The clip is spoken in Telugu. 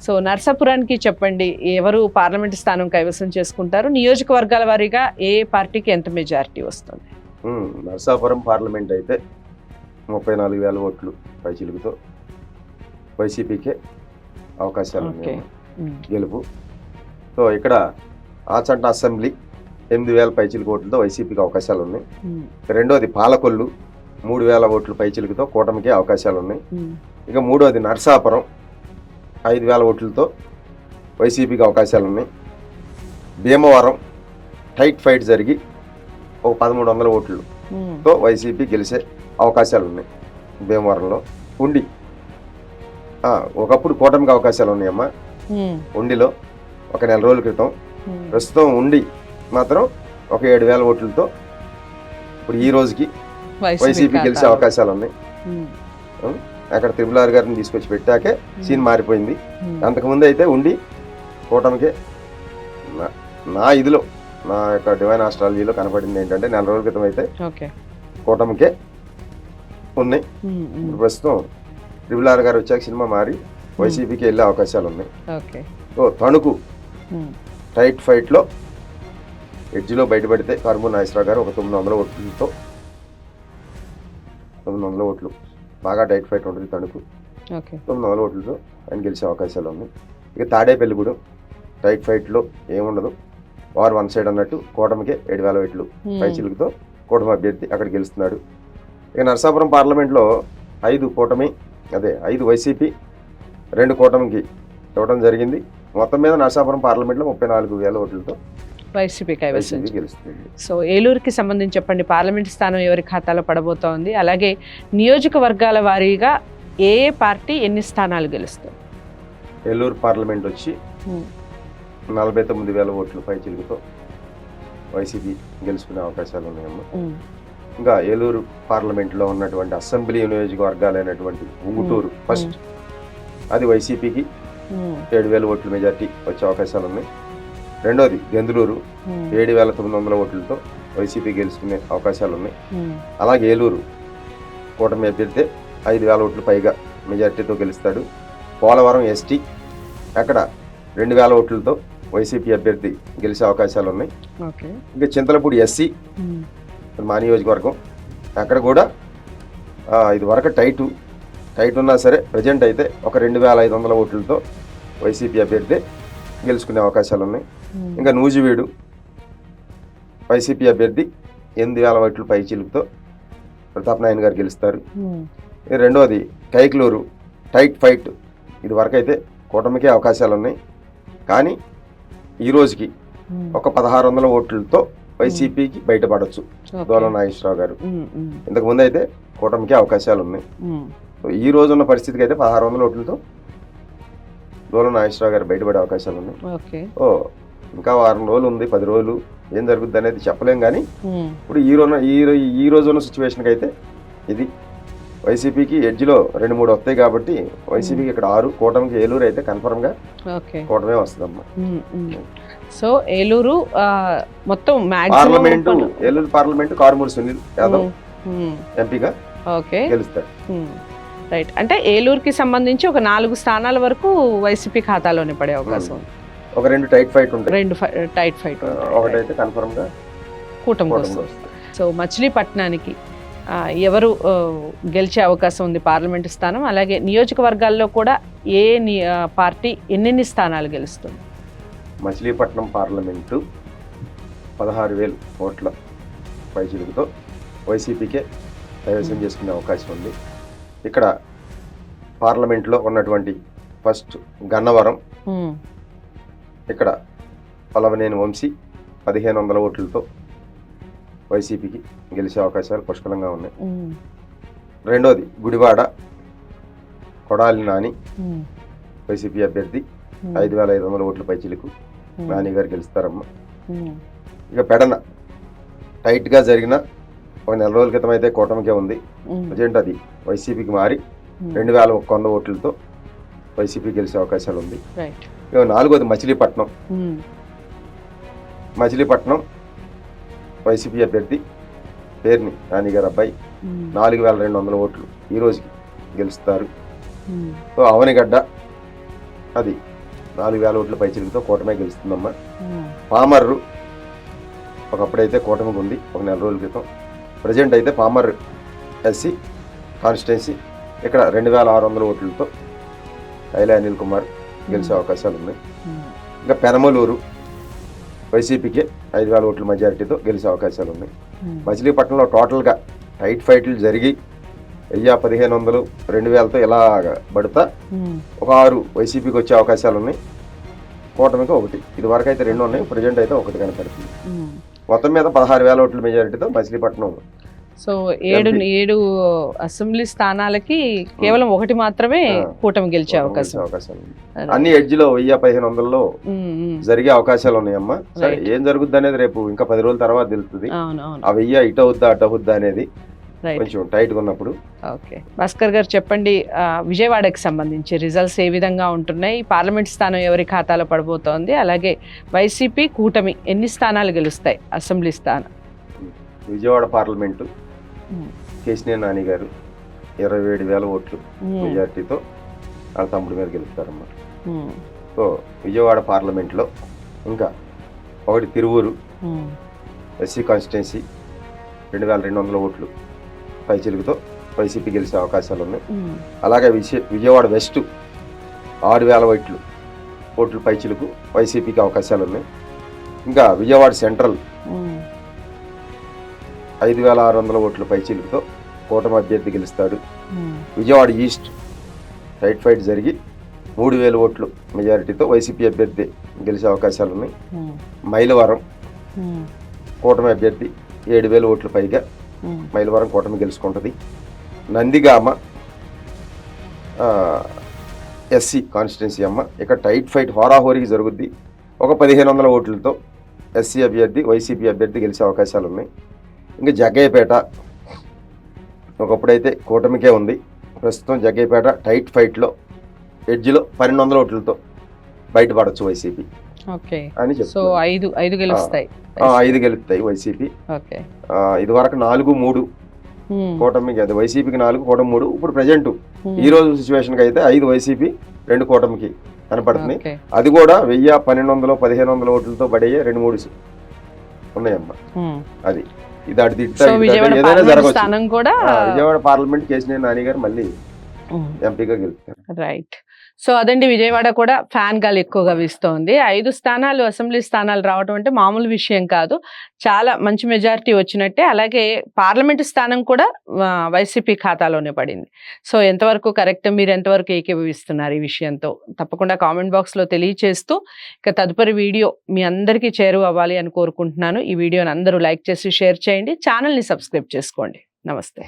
సో నర్సాపురానికి చెప్పండి, ఎవరు పార్లమెంట్ స్థానం కైవసం చేసుకుంటారు? నియోజకవర్గాల వారీగా ఏ పార్టీకి ఎంత మెజారిటీ వస్తుంది? నర్సాపురం పార్లమెంట్ అయితే 34,000 ఓట్లు పైచిలుకుతో వైసీపీకే అవకాశాలు ఉన్నాయి గెలుపు. సో ఇక్కడ ఆచంట అసెంబ్లీ 8,000 పైచిలుకు ఓట్లతో వైసీపీకి అవకాశాలు ఉన్నాయి. రెండోది పాలకొల్లు 3,000 ఓట్లు పైచిలుకుతో కూటమికి అవకాశాలు ఉన్నాయి. ఇక మూడోది నర్సాపురం 5,000 ఓట్లతో వైసీపీకి అవకాశాలు ఉన్నాయి. భీమవరం టైట్ ఫైట్ జరిగి ఒక 1,300 ఓట్లతో వైసీపీ గెలిచే అవకాశాలు ఉన్నాయి. భీమవరంలో ఉండి ఒకప్పుడు కూటమికి అవకాశాలు ఉన్నాయమ్మా. ఉండిలో ఒక 4 రోజుల క్రితం, ప్రస్తుతం ఉండి మాత్రం ఒక 7,000 ఓట్లతో ఇప్పుడు ఈ రోజుకి వైసీపీ గెలిచే అవకాశాలు ఉన్నాయి. అక్కడ త్రిపుల్ ఆర్ గారిని తీసుకొచ్చి పెట్టాకే సీన్ మారిపోయింది. అంతకుముందు అయితే ఉండి కూటమికే, నా ఇదిలో నా యొక్క డివైన్ ఆస్ట్రాలజీలో కనపడింది ఏంటంటే 4 రోజుల క్రితం అయితే కూటమికే ఉన్నాయి. ప్రస్తుతం త్రిపుల్ ఆర్ గారు వచ్చాక సినిమా మారి వైసీపీకి వెళ్ళే అవకాశాలు ఉన్నాయి. సో తణుకు టైట్ ఫైట్లో ఎడ్జ్లో బయటపడితే కర్మూర్ నాగేశ్వరరావు గారు ఒక 900 ఓట్లతో 900 ఓట్లు బాగా టైట్ ఫైట్ ఉంటుంది. తణుకు 900 ఓట్లతో ఆయన గెలిచే అవకాశాలు ఉన్నాయి. ఇక తాడేపల్లిగూడెం టైట్ ఫైట్లో ఏముండదు, వారు వన్ సైడ్ అన్నట్టు కూటమికే 7,000 ఓట్లు పైచిలుకుతో కూటమి అభ్యర్థి అక్కడ గెలుస్తున్నాడు. ఇక నరసాపురం పార్లమెంట్లో 5 కూటమి, 5 వైసీపీ, 2 కూటమికి ఇవ్వడం జరిగింది. మొత్తం మీద నరసాపురం పార్లమెంట్లో 34,000 ఓట్లతో వైసీపీ కైవసం గెలుస్తుంది. సో ఏలూరుకి సంబంధించి చెప్పండి, పార్లమెంట్ స్థానం ఎవరి ఖాతాలో పడబోతోంది? అలాగే నియోజకవర్గాల వారీగా ఏ పార్టీ ఎన్ని స్థానాలు గెలుస్తుంది? ఏలూరు పార్లమెంట్ వచ్చి 49,000 ఓట్లు పైచిలుకుతో వైసీపీ గెలుచుకునే అవకాశాలు ఉన్నాయమ్మా. ఇంకా ఏలూరు పార్లమెంట్లో ఉన్నటువంటి అసెంబ్లీ నియోజకవర్గాలైనటువంటి ఉంగుటూరు ఫస్ట్, అది వైసీపీకి 7,000 ఓట్ల మెజార్టీ వచ్చే అవకాశాలు ఉన్నాయి. రెండోది దెందులూరు 7,900 ఓట్లతో వైసీపీ గెలుచుకునే అవకాశాలు ఉన్నాయి. అలాగే ఏలూరు కూటమి అభ్యర్థి 5,000 ఓట్లు పైగా మెజార్టీతో గెలుస్తాడు. పోలవరం ఎస్టీ అక్కడ 2,000 ఓట్లతో వైసీపీ అభ్యర్థి గెలిచే అవకాశాలు ఉన్నాయి. ఇంకా చింతలపూడి ఎస్సీ మా నియోజకవర్గం, అక్కడ కూడా ఇది వరకు టైట్ ఉన్నా సరే ప్రజెంట్ అయితే ఒక 2,500 ఓట్లతో వైసీపీ అభ్యర్థి గెలుచుకునే అవకాశాలు ఉన్నాయి. ఇంకా నూజివీడు వైసీపీ అభ్యర్థి 8,000 ఓట్ల పైచిలుకుతో ప్రతాప్ నాయన్ గారు గెలుస్తారు. రెండోది కైక్లూరు టైట్ ఫైట్, ఇది వరకు అయితే కూటమికే అవకాశాలు ఉన్నాయి. కానీ ఈ రోజుకి ఒక 1,600 ఓట్లతో వైసీపీకి బయటపడవచ్చు దోల నాగేశ్వరరావు గారు. ఇంతకు ముందు అయితే కూటమికే అవకాశాలు ఉన్నాయి. ఈ రోజు ఉన్న పరిస్థితికి అయితే 1,600 ఓట్లతో దోల నాగేశ్వరరావు గారు బయటపడే అవకాశాలు ఉన్నాయి. ఇంకా వారం రోజులు ఉంది, 10 రోజులు ఏం జరుగుద్ది అనేది చెప్పలేం. కానీ ఇప్పుడు ఈ రోజు ఉన్న సిచ్యువేషన్కి అయితే ఇది వైసీపీకి ఎడ్జ్లో 2-3 వస్తాయి కాబట్టి వైసీపీకి ఇక్కడ 6, కూటమికి ఏలూరు అయితే కన్ఫర్మ్ గా కూటమే వస్తుందమ్మా. సో ఏలూరు మొత్తం ఏలూరు పార్లమెంట్ కారుమూరి సునీల్ యాదవ్ ఎంపీగా గెలుస్తాడు. రైట్, అంటే ఏలూరుకి సంబంధించి ఒక 4 స్థానాల వరకు వైసీపీ ఖాతాలోనే పడే అవకాశం ఉంది. ఒక 2 టైట్ ఫైట్ ఉంటాయి, 2 టైట్ ఫైట్, ఒకటైతే కన్ఫర్మ్ గా కూటమి వస్తుంది. సో మచిలీపట్నానికి ఎవరు గెలిచే అవకాశం ఉంది పార్లమెంటు స్థానం? అలాగే నియోజకవర్గాల్లో కూడా ఏ పార్టీ ఎన్నెన్ని స్థానాలు గెలుస్తుంది? మచిలీపట్నం పార్లమెంటు 16,000 ఓట్ల పైచిలుకుతో వైసీపీకే కైవసం చేసుకునే అవకాశం ఉంది. ఇక్కడ పార్లమెంట్లో ఉన్నటువంటి ఫస్ట్ గన్నవరం, ఇక్కడ పలవనేని వంశీ 1,500 ఓట్లతో వైసీపీకి గెలిచే అవకాశాలు పుష్కలంగా ఉన్నాయి. రెండోది గుడివాడ కొడాలి నాని వైసీపీ అభ్యర్థి 5,500 ఓట్ల పైచిలుకు నాని గారు గెలుస్తారమ్మా. ఇక పెడన టైట్ గా జరిగిన ఒక 4 రోజుల క్రితం అయితే కూటమికే ఉంది, ప్రజెంట్ అది వైసీపీకి మారి 2,100 ఓట్లతో వైసీపీ గెలిచే అవకాశాలు ఉంది. ఇక నాలుగోది మచిలీపట్నం వైసీపీ అభ్యర్థి పేర్ని నాని గారు అబ్బాయి 4,200 ఓట్లు ఈ రోజుకి గెలుస్తారు. సో అవనిగడ్డ అది 4,000 ఓట్ల పైచిలతో కూటమి గెలుస్తుందమ్మా. పామర్రు ఒకప్పుడైతే కూటమికి ఉంది ఒక నెల రోజుల క్రితం. ప్రజెంట్ అయితే పామర్ ఎస్సీ కాన్స్టిట్యున్సీ ఇక్కడ 2,600 ఓట్లతో ఐలా అనిల్ కుమార్ గెలిచే అవకాశాలు ఉన్నాయి. ఇంకా పెనమలూరు వైసీపీకి 5,000 ఓట్ల మెజారిటీతో గెలిచే అవకాశాలు ఉన్నాయి. మచిలీపట్నంలో టోటల్గా టైట్ ఫైట్లు జరిగి 1,000, 1,500, 2,000తో ఇలా పడతా ఒక 6 వైసీపీకి వచ్చే అవకాశాలు ఉన్నాయి. కూటమికి 1. ఇది వరకు అయితే 2 ఉన్నాయి, ప్రజెంట్ అయితే 1 కనపడుతుంది. మొత్తం మీద 16,000 ఓట్ల మెజారిటీతో మచిలీపట్నం. సో 7 అసెంబ్లీ స్థానాలకి కేవలం 1 మాత్రమే కూటమి గెలిచే అవకాశం. అన్ని ఎడ్జ్లో 1,000, 1,500 జరిగే అవకాశాలు ఉన్నాయమ్మా. సరే ఏం జరుగుద్ది అనేది రేపు ఇంకా 10 రోజుల తర్వాత తెలుస్తుంది. ఆ 1000 ఇటు అవుద్దా అటు అవుద్దా అనేది కొంచెం టైట్ గా ఉన్నప్పుడు. ఓకే భాస్కర్ గారు చెప్పండి, విజయవాడకి సంబంధించి రిజల్ట్స్ ఏ విధంగా ఉంటున్నాయి? పార్లమెంట్ స్థానం ఎవరి ఖాతాలో పడబోతోంది? అలాగే వైసీపీ కూటమి ఎన్ని స్థానాలు గెలుస్తాయి అసెంబ్లీ స్థానం? విజయవాడ పార్లమెంటు కేశినేని నాని గారు 27,000 ఓట్లు మెజార్టీతో వాళ్ళ తమ్ముడి మీద గెలుస్తారన్నమాట. సో విజయవాడ పార్లమెంట్లో ఇంకా 1 తిరువూరు ఎస్సీ కాన్స్టిట్యున్సీ 2,200 ఓట్లు పైచిలుగుతో వైసీపీ గెలిచే అవకాశాలు ఉన్నాయి. అలాగే విజయవాడ వెస్ట్ 6,000 ఓట్లు పైచిలుకు వైసీపీకి అవకాశాలు ఉన్నాయి. ఇంకా విజయవాడ సెంట్రల్ 5,600 ఓట్ల పైచిలుకుతో కూటమి అభ్యర్థి గెలుస్తాడు. విజయవాడ ఈస్ట్ టైట్ ఫైట్ జరిగి 3,000 ఓట్లు మెజారిటీతో వైసీపీ అభ్యర్థి గెలిచే అవకాశాలు ఉన్నాయి. మైలవరం కూటమి అభ్యర్థి 7,000 ఓట్లు పైగా మైలవరం కూటమి గెలుచుకుంటుంది. నందిగామ ఎస్సీ కాన్స్టిట్యున్సీ అమ్మ, ఇక్కడ టైట్ ఫైట్ హోరాహోరీకి జరుగుద్ది. ఒక 1,500 ఓట్లతో ఎస్సీ అభ్యర్థి వైసీపీ అభ్యర్థి గెలిచే అవకాశాలు ఉన్నాయి. ఇంకా జగ్గయ్యపేట ఒకప్పుడైతే కూటమికే ఉంది, ప్రస్తుతం జగ్గయ్యపేట టైట్ ఫైట్లో ఎడ్జ్లో 1,200 ఓట్లతో బయటపడచ్చు వైసీపీ అని చెప్తారు. 5 గెలుస్తాయి, 5 గెలుస్తాయి వైసీపీ. ఇది వరకు 4-3 కూటమికి, అది వైసీపీకి 4 కూటమి 3. ఇప్పుడు ప్రజెంట్ ఈ రోజు సిచ్యువేషన్ కి అయితే 5 వైసీపీ 2 కూటమికి కనపడుతుంది. అది కూడా 1,000, 1,200, 1,500 ఓట్లతో పడే 2-3 ఉన్నాయమ్మా. అది ఇది అటు ఏదైనా జరగవచ్చు. విజయవాడ పార్లమెంట్ కేశినేని నాని గారు మళ్ళీ ఎంపీగా గెలుస్తారు. రైట్. సో అదండి, విజయవాడ కూడా ఫ్యాన్ గాలి ఎక్కువగా వీస్తోంది. 5 స్థానాలు అసెంబ్లీ స్థానాలు రావడం అంటే మామూలు విషయం కాదు, చాలా మంచి మెజారిటీ వచ్చినట్టే. అలాగే పార్లమెంటు స్థానం కూడా వైసీపీ ఖాతాలోనే పడింది. సో ఎంతవరకు కరెక్ట్, మీరు ఎంతవరకు ఏకీభవిస్తున్నారు ఈ విషయంతో తప్పకుండా కామెంట్ బాక్స్లో తెలియచేస్తూ, ఇక తదుపరి వీడియో మీ అందరికీ చేరువ అవ్వాలి అని కోరుకుంటున్నాను. ఈ వీడియోని అందరూ లైక్ చేసి షేర్ చేయండి, ఛానల్ని సబ్స్క్రైబ్ చేసుకోండి. నమస్తే.